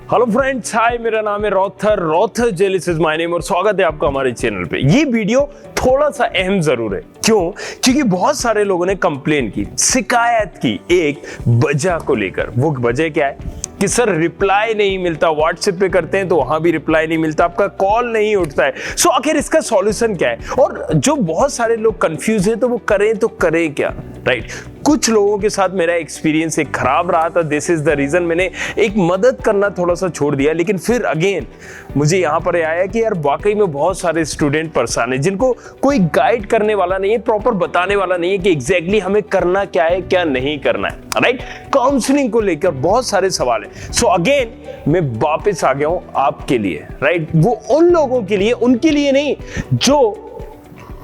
Hello friends, हाय, मेरा नाम है रॉथर जेलिस इज माय नेम और स्वागत है आपका हमारे चैनल पे। ये वीडियो थोड़ा सा अहम जरूर है। क्यों? क्योंकि बहुत सारे लोगों ने कंप्लेन की, शिकायत की एक वजह को लेकर। वो वजह क्या है कि सर रिप्लाई नहीं मिलता, व्हाट्सएप पे करते हैं तो वहां भी रिप्लाई नहीं मिलता, आपका कॉल नहीं उठता है। सो आखिर इसका सॉल्यूशन क्या है? और जो बहुत सारे लोग कंफ्यूज हैं तो वो करें तो करें क्या, राइट? कुछ लोगों के साथ मेरा एक्सपीरियंस एक खराब रहा था, दिस इज द रीजन मैंने एक मदद करना थोड़ा सा छोड़ दिया। लेकिन फिर अगेन मुझे यहाँ पर आया कि यार वाकई में बहुत सारे स्टूडेंट परेशान है जिनको कोई गाइड करने वाला नहीं है, प्रॉपर बताने वाला नहीं है कि एग्जैक्टली हमें करना क्या है, क्या नहीं करना है, राइट? काउंसलिंग को लेकर बहुत सारे सवाल है। सो अगेन मैं वापस आ गया हूं आपके लिए, राइट? वो उन लोगों के लिए, उनके लिए नहीं जो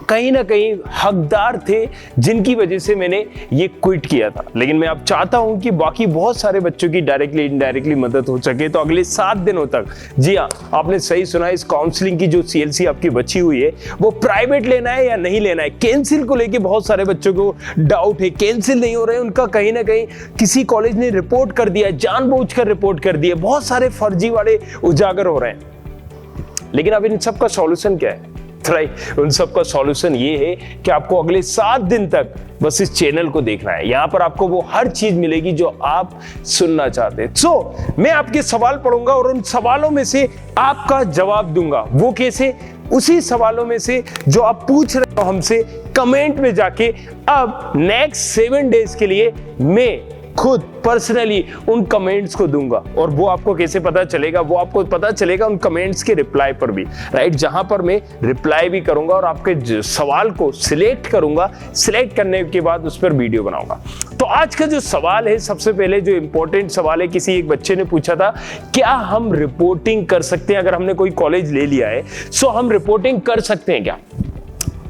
कहीं ना कहीं हकदार थे, जिनकी वजह से मैंने ये क्विट किया था। लेकिन मैं अब चाहता हूं कि बाकी बहुत सारे बच्चों की डायरेक्टली इनडायरेक्टली मदद हो सके। तो अगले 7 दिनों तक, जी हाँ, आपने सही सुना, इस काउंसलिंग की जो CLC आपकी बची हुई है वो प्राइवेट लेना है या नहीं लेना है। कैंसिल को लेके बहुत सारे बच्चों को डाउट है, कैंसिल नहीं हो रहे हैं, उनका कहीं ना कहीं किसी कॉलेज ने रिपोर्ट कर दिया है, जानबूझकर रिपोर्ट कर दिया, बहुत सारे फर्जी वाले उजागर हो रहे हैं। लेकिन अब इन सब का सॉल्यूशन क्या है? राइट, उन सब का सॉल्यूशन ये है कि आपको अगले 7 दिन तक बस इस चैनल को देखना है। यहां पर आपको वो हर चीज मिलेगी जो आप सुनना चाहते हैं। सो मैं आपके सवाल पढ़ूंगा और उन सवालों में से आपका जवाब दूंगा। वो कैसे? उसी सवालों में से जो आप पूछ रहे हो हमसे कमेंट में जाके। अब नेक्स्ट 7 डेज के लिए मैं खुद पर्सनली उन कमेंट्स को दूंगा। और वो आपको कैसे पता चलेगा? वो आपको पता चलेगा उन कमेंट्स के रिप्लाई पर भी, राइट? जहां पर मैं रिप्लाई भी करूंगा और आपके सवाल को सिलेक्ट करूंगा। सिलेक्ट करने के बाद उस पर वीडियो बनाऊंगा। तो आज का जो सवाल है, सबसे पहले जो इंपॉर्टेंट सवाल है, किसी एक बच्चे ने पूछा था, क्या हम रिपोर्टिंग कर सकते हैं अगर हमने कोई कॉलेज ले लिया है? सो हम रिपोर्टिंग कर सकते हैं क्या?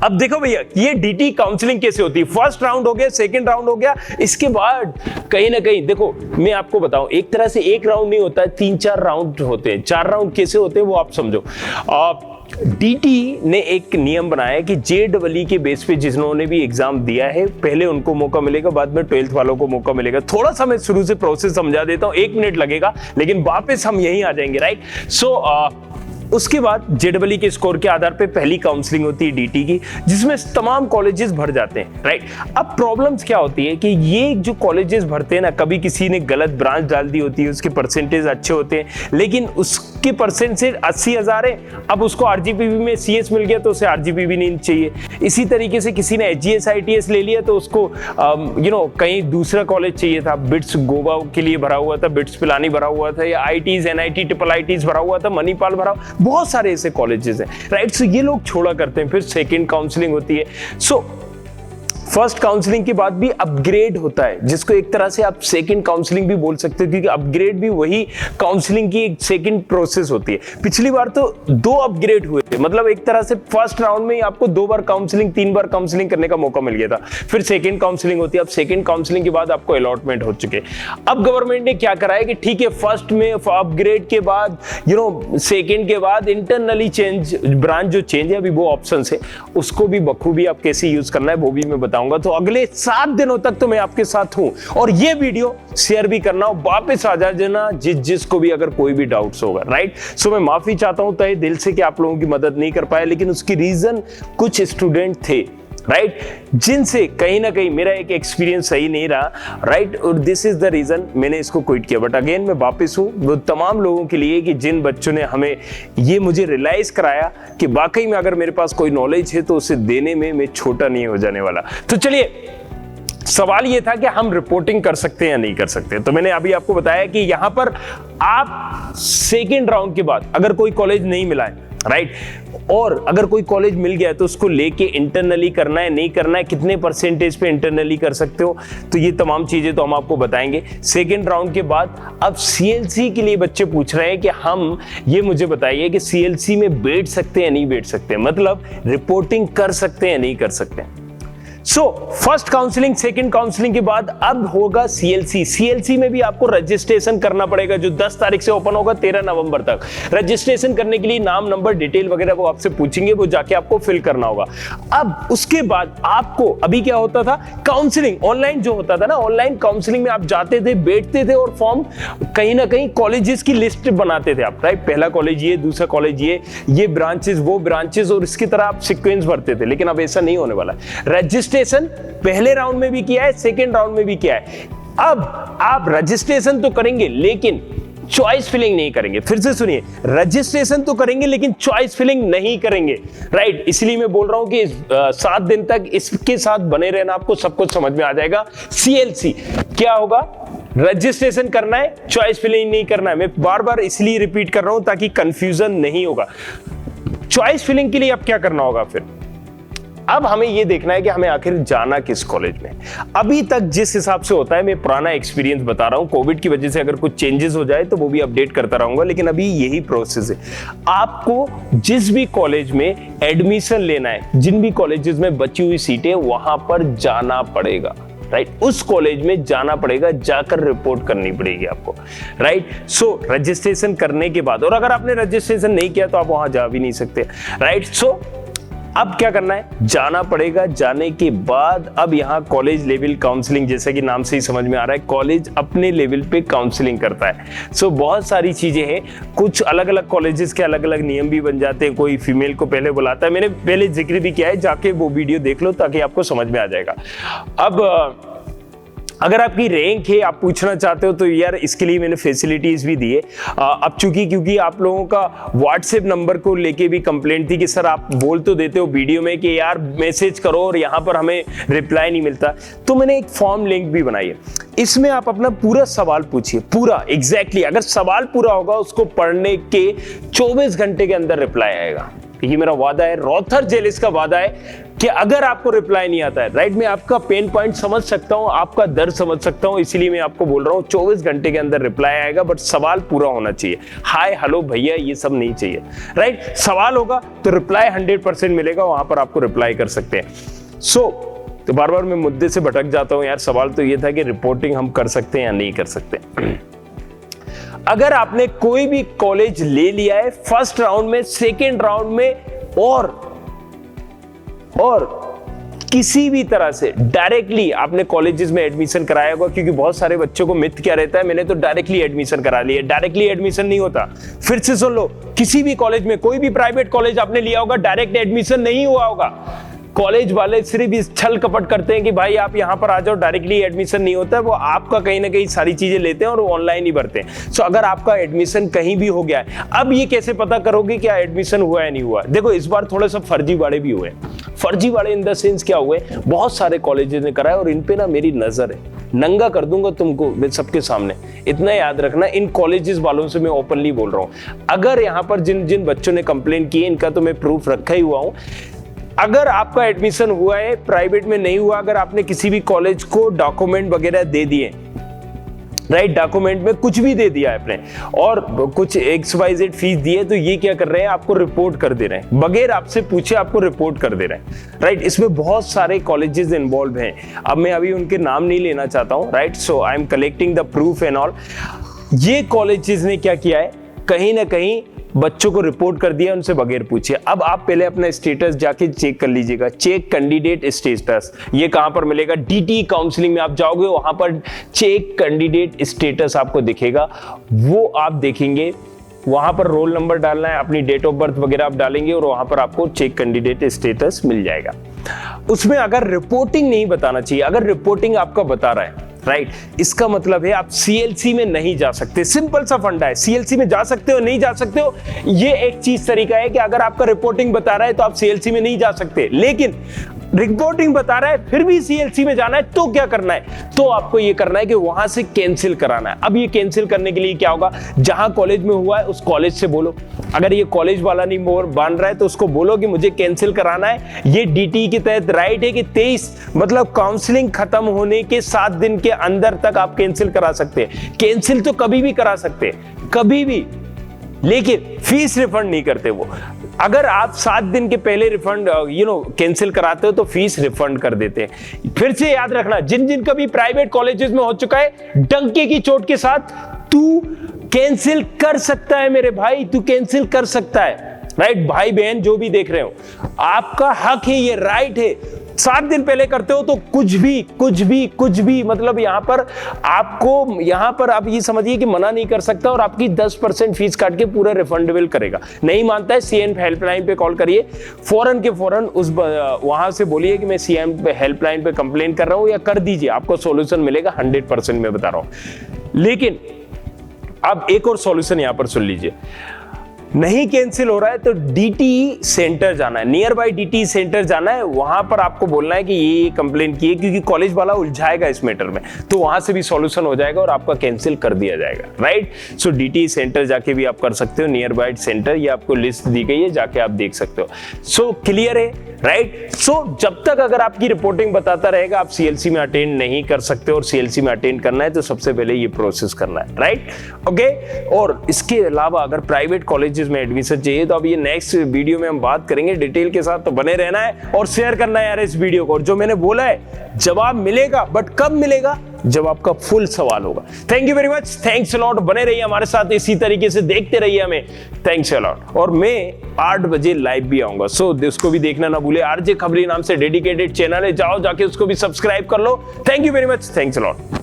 अब देखो भैया, ये DT काउंसलिंग कैसे होती है? फर्स्ट राउंड हो गया, सेकंड राउंड हो गया, इसके बाद कहीं ना कहीं देखो मैं आपको बताऊं, एक तरह से एक राउंड नहीं होता है, 3-4 राउंड होते हैं। 4 राउंड कैसे होते हैं वो आप समझो। DT ने एक नियम बनाया है कि JEE के बेस पे जिन्होंने भी एग्जाम दिया है पहले उनको मौका मिलेगा, बाद में 12th वालों को मौका मिलेगा। थोड़ा सा मैं शुरू से प्रोसेस समझा देता हूं, 1 मिनट लगेगा, लेकिन वापस हम यहीं आ जाएंगे, राइट? सो उसके बाद JEE के स्कोर के आधार पे पहली काउंसलिंग होती है DT की, जिसमें तमाम कॉलेजेस भर जाते हैं, राइट? अब प्रॉब्लम्स क्या होती है कि ये जो कॉलेजेस भरते हैं ना, कभी किसी ने गलत ब्रांच डाल दी होती है, उसके परसेंटेज अच्छे होते हैं, लेकिन उसके परसेंटेज 80,000 है, अब उसको RGPV में CS मिल गया तो उसे RGPV नहीं चाहिए। इसी तरीके से किसी ने HGS ITS ले लिया तो उसको कहीं दूसरा कॉलेज चाहिए था। बिट्स गोवा के लिए भरा हुआ था, बिट्स पिलानी भरा हुआ था, या ITs NIT IITs भरा हुआ था, मणिपाल भरा, बहुत सारे ऐसे कॉलेजेस हैं, राइट? सो ये लोग छोड़ा करते हैं। फिर सेकंड काउंसलिंग होती है। सो फर्स्ट काउंसलिंग के बाद भी अपग्रेड होता है, जिसको एक तरह से आप सेकंड काउंसलिंग भी बोल सकते हो, क्योंकि अपग्रेड भी वही काउंसलिंग की एक सेकंड प्रोसेस होती है। पिछली बार तो 2 अपग्रेड हुए थे, मतलब एक तरह से फर्स्ट राउंड में ही आपको 2 बार काउंसलिंग, 3 बार काउंसलिंग करने का मौका मिल गया था। फिर सेकंड काउंसलिंग होती है। अब सेकंड काउंसलिंग के बाद आपको अलॉटमेंट हो चुके। अब गवर्नमेंट ने क्या करा है कि ठीक है, फर्स्ट में अपग्रेड के बाद सेकंड के बाद इंटरनली चेंज, ब्रांच जो चेंज है, अभी वो ऑप्शन है, उसको भी बखूबी आप कैसे यूज करना है वो भी मैं बताऊंगा। तो अगले 7 दिनों तक तो मैं आपके साथ हूं, और ये वीडियो शेयर भी करना, वापस आ जाना जिसको भी अगर कोई भी डाउट्स होगा, राइट? सो मैं माफी चाहता हूं तहे दिल से कि आप लोगों की मदद नहीं कर पाया, लेकिन उसकी रीजन कुछ स्टूडेंट थे, राइट, जिनसे कहीं ना कहीं मेरा एक एक्सपीरियंस सही नहीं रहा, राइट? और दिस इज द रीजन मैंने इसको क्विट किया। बट अगेन मैं वापस हूं वो तमाम लोगों के लिए कि जिन बच्चों ने हमें ये मुझे रियलाइज कराया कि वाकई में अगर मेरे पास कोई नॉलेज है तो उसे देने में मैं छोटा नहीं हो जाने वाला। तो चलिए, सवाल ये था कि हम रिपोर्टिंग कर सकते हैं या नहीं कर सकते। तो मैंने अभी आपको बताया कि यहां पर आप सेकेंड राउंड के बाद अगर कोई कॉलेज नहीं मिला है, राइट, और अगर कोई कॉलेज मिल गया है तो उसको लेके इंटरनली करना है, नहीं करना है, कितने परसेंटेज पे इंटरनली कर सकते हो, तो ये तमाम चीजें तो हम आपको बताएंगे सेकेंड राउंड के बाद। अब CLC के लिए बच्चे पूछ रहे हैं कि हम ये मुझे बताइए कि CLC में बैठ सकते हैं या नहीं बैठ सकते, मतलब रिपोर्टिंग कर सकते हैं या नहीं कर सकते हैं। So first counselling, second counselling के बाद अब होगा सीएलसी। सीएलसी में भी आपको रजिस्ट्रेशन करना पड़ेगा, जो 10 तारीख से ओपन होगा 13 नवंबर तक। रजिस्ट्रेशन करने के लिए नाम, नंबर, डिटेल वगैरह वो आपसे पूछेंगे, वो जाके आपको फिल करना होगा। अब उसके बाद आपको, अभी क्या होता था, काउंसलिंग ऑनलाइन जो होता था ना, ऑनलाइन काउंसलिंग में आप जाते थे, बैठते थे और फॉर्म कहीं ना कहीं कॉलेजेस की लिस्ट बनाते थे आप, राइट। पहला कॉलेज ये, दूसरा कॉलेज ये ब्रांचेस, वो ब्रांचेस, और इसकी तरह आप सीक्वेंस भरते थे। लेकिन अब ऐसा नहीं होने वाला है। रजिस्ट्रेशन पहले राउंड में भी किया है, सेकेंड राउंड में भी किया है। अब आप रजिस्ट्रेशन तो करेंगे लेकिन चॉइस फिलिंग नहीं करेंगे। फिर से सुनिए, रजिस्ट्रेशन तो करेंगे लेकिन चॉइस फिलिंग नहीं करेंगे, राइट। इसलिए मैं बोल रहा हूं कि 7 दिन तक इसके साथ बने रहना, आपको सब कुछ समझ में आ जाएगा। सीएलसी क्या होगा, रजिस्ट्रेशन करना है, चॉइस फिलिंग नहीं करना है। मैं बार बार इसलिए रिपीट कर रहा हूं ताकि कंफ्यूजन नहीं होगा। चॉइस फिलिंग के लिए अब क्या करना होगा, फिर अब हमें यह देखना है कि हमें आखिर जाना किस कॉलेज में। अभी तक जिस हिसाब से होता है, मैं पुराना एक्सपीरियंस बता रहा हूं, कोविड की वजह से अगर कुछ चेंजेस हो जाए तो वो भी अपडेट करता रहूंगा, लेकिन अभी यही प्रोसेस है। आपको जिस भी कॉलेज में एडमिशन लेना है, जिन भी कॉलेजेस में बची हुई सीटें, वहां पर जाना पड़ेगा, राइट। उस कॉलेज में जाना पड़ेगा, जाकर रिपोर्ट करनी पड़ेगी आपको, राइट। सो रजिस्ट्रेशन करने के बाद, और अगर आपने रजिस्ट्रेशन नहीं किया तो आप वहां जा भी नहीं सकते, राइट। सो अब क्या करना है, जाना पड़ेगा। जाने के बाद अब यहाँ कॉलेज लेवल काउंसलिंग, जैसे कि नाम से ही समझ में आ रहा है, कॉलेज अपने लेवल पे काउंसलिंग करता है। सो बहुत सारी चीजें हैं, कुछ अलग अलग कॉलेजेस के अलग अलग नियम भी बन जाते हैं। कोई फीमेल को पहले बुलाता है, मैंने पहले जिक्र भी किया है, जाके वो वीडियो देख लो ताकि आपको समझ में आ जाएगा। अब अगर आपकी रैंक है, आप पूछना चाहते हो, तो यार इसके लिए मैंने फैसिलिटीज भी दी है। अब क्योंकि आप लोगों का व्हाट्सएप नंबर को लेके भी कंप्लेंट थी कि सर आप बोल तो देते हो वीडियो में कि यार मैसेज करो और यहाँ पर हमें रिप्लाई नहीं मिलता, तो मैंने एक फॉर्म लिंक भी बनाई है। इसमें आप अपना पूरा सवाल पूछिए, पूरा एग्जैक्टली। अगर सवाल पूरा होगा, उसको पढ़ने के 24 घंटे के अंदर रिप्लाई आएगा। ये मेरा वादा है, रॉथर जेलिस का वादा है कि अगर आपको रिप्लाई नहीं आता है, राइट, मैं आपका पेन पॉइंट समझ सकता हूं, आपका दर्द समझ सकता हूं, इसीलिए मैं आपको बोल रहा हूं 24 घंटे के अंदर रिप्लाई आएगा, बट सवाल पूरा होना चाहिए। हाय हेलो भैया ये सब नहीं चाहिए, राइट। सवाल होगा तो रिप्लाई 100% मिलेगा, वहां पर आपको रिप्लाई कर सकते हैं। तो बार बार मैं मुद्दे से भटक जाता हूं यार। सवाल तो ये था कि रिपोर्टिंग हम कर सकते हैं या नहीं कर सकते। अगर आपने कोई भी कॉलेज ले लिया है फर्स्ट राउंड में, सेकेंड राउंड में, और किसी भी तरह से डायरेक्टली आपने कॉलेजेस में एडमिशन कराया होगा, क्योंकि बहुत सारे बच्चों को मिथ क्या रहता है, मैंने तो डायरेक्टली एडमिशन करा लिया। डायरेक्टली एडमिशन नहीं होता। फिर से सुन लो, किसी भी कॉलेज में, कोई भी प्राइवेट कॉलेज आपने लिया होगा, डायरेक्ट एडमिशन नहीं हुआ होगा। कॉलेज वाले सिर्फ इस छल कपट करते हैं कि भाई आप यहां पर आ जाओ, डायरेक्टली एडमिशन नहीं होता है। वो आपका कहीं ना कहीं सारी चीजें लेते हैं और ऑनलाइन ही भरते हैं। सो अगर आपका एडमिशन कहीं भी हो गया है, अब ये कैसे पता करोगे क्या एडमिशन हुआ है नहीं हुआ? देखो इस बार थोड़ा सा फर्जीवाड़े भी हुए। फर्जीवाड़े इन द सेंस क्या हुए, बहुत सारे कॉलेजेस ने कराया और इन पे ना मेरी नजर है, नंगा कर दूंगा तुमको सबके सामने। इतना याद रखना, इन कॉलेजेस वालों से मैं ओपनली बोल रहा हूं। अगर यहां पर जिन जिन बच्चों ने कंप्लेन की है, इनका तो मैं प्रूफ रखा ही हुआ हूं। अगर आपका एडमिशन हुआ है, प्राइवेट में नहीं हुआ, अगर आपने किसी भी कॉलेज को डॉक्यूमेंट वगैरह दे दिए, राइट, डॉक्यूमेंट में कुछ भी दे दिया है आपने और कुछ XYZ फीस दी है, तो ये क्या कर रहे हैं, आपको रिपोर्ट कर दे रहे हैं, बगैर आपसे पूछे आपको रिपोर्ट कर दे रहे हैं, राइट। इसमें बहुत सारे कॉलेजेस इन्वॉल्व हैं। अब मैं अभी उनके नाम नहीं लेना चाहता हूं, right. So I am collecting the proof and all. ये कॉलेजेस ने क्या किया है, कहीं ना कहीं बच्चों को रिपोर्ट कर दिया उनसे बगैर पूछे। अब आप पहले अपना स्टेटस जाके चेक कर लीजिएगा, चेक कैंडिडेट स्टेटस। ये कहां पर मिलेगा, DT काउंसलिंग में आप जाओगे, वहां पर चेक कैंडिडेट स्टेटस आपको दिखेगा। वो आप देखेंगे, वहां पर रोल नंबर डालना है, अपनी डेट ऑफ बर्थ वगैरह आप डालेंगे और वहां पर आपको चेक कैंडिडेट स्टेटस मिल जाएगा। उसमें अगर रिपोर्टिंग नहीं बताना चाहिए, अगर रिपोर्टिंग आपका बता रहा है, राइट, इसका मतलब है आप CLC में नहीं जा सकते। सिंपल सा फंडा है, CLC में जा सकते हो नहीं जा सकते हो, ये एक चीज तरीका है कि अगर आपका रिपोर्टिंग बता रहा है तो आप CLC में नहीं जा सकते। लेकिन रिपोर्टिंग बता रहा है फिर भी CLC में जाना है, तो क्या करना है, तो आपको ये करना है कि वहां से कैंसिल कराना है। अब ये कैंसिल करने के लिए क्या होगा, जहां कॉलेज में हुआ है उस कॉलेज से बोलो। अगर ये कॉलेज वाला नहीं बांध रहा है तो उसको बोलो कि मुझे कैंसिल कराना है। ये DT के तहत राइट है कि 23 मतलब काउंसलिंग खत्म होने के 7 दिन के अंदर तक आप कैंसिल करा सकते हैं। कैंसिल तो कभी भी करा सकते हैं, कभी भी, लेकिन फीस रिफंड नहीं करते वो। अगर आप 7 दिन के पहले रिफंड कैंसिल कराते हो तो फीस रिफंड कर देते हैं। फिर से याद रखना, जिन जिन का भी प्राइवेट कॉलेजेस में हो चुका है, डंके की चोट के साथ तू कैंसिल कर सकता है मेरे भाई, तू कैंसिल कर सकता है। राइट भाई बहन जो भी देख रहे हो, आपका हक है, ये राइट है। 7 दिन पहले करते हो तो कुछ भी मतलब यहां पर आपको, यहां पर आप ये समझिए कि मना नहीं कर सकता और आपकी 10% फीस काट के पूरा रिफंडेबल करेगा। नहीं मानता है, सीएम हेल्पलाइन पे कॉल करिए, फौरन के फौरन उस वहां से बोलिए कि मैं सीएम हेल्पलाइन पे कंप्लेन कर रहा हूं, या कर दीजिए, आपको सॉल्यूशन मिलेगा 100%, मैं बता रहा हूं। लेकिन अब एक और सॉल्यूशन यहां पर सुन लीजिए, नहीं कैंसिल हो रहा है तो डीटीई सेंटर जाना है, नियर बाय डीटीई सेंटर जाना है, वहां पर आपको बोलना है कि ये कंप्लेन की है, क्योंकि कॉलेज वाला उलझाएगा इस मैटर में, तो वहां से भी सॉल्यूशन हो जाएगा और आपका कैंसिल कर दिया जाएगा। राइट, सो डीटीई सेंटर जाके भी आप कर सकते हो, नियर बाय सेंटर, ये आपको लिस्ट दी गई है, जाके आप देख सकते हो। सो क्लियर है, राइट। सो जब तक अगर आपकी रिपोर्टिंग बताता रहेगा आप सीएलसी में अटेंड नहीं कर सकते, और सीएलसी में अटेंड करना है तो सबसे पहले ये प्रोसेस करना है। Right, okay. और इसके अलावा अगर प्राइवेट कॉलेजेस में एडमिशन चाहिए तो अब ये नेक्स्ट वीडियो में हम बात करेंगे डिटेल के साथ, तो बने रहना है और शेयर करना है यार इस वीडियो को। और जो मैंने बोला है जवाब मिलेगा, बट कब मिलेगा? जब आपका फुल सवाल होगा। Thank you very much, thanks a lot, बने रहिए हमारे साथ, इसी तरीके से देखते रहिए हमें। Thanks a lot. और मैं 8 बजे लाइव भी आऊंगा, सो उसको भी देखना ना भूले। आरजे खबरी नाम से डेडिकेटेड चैनल है, जाओ जाके उसको भी सब्सक्राइब कर लो। Thank you very much, thanks a lot.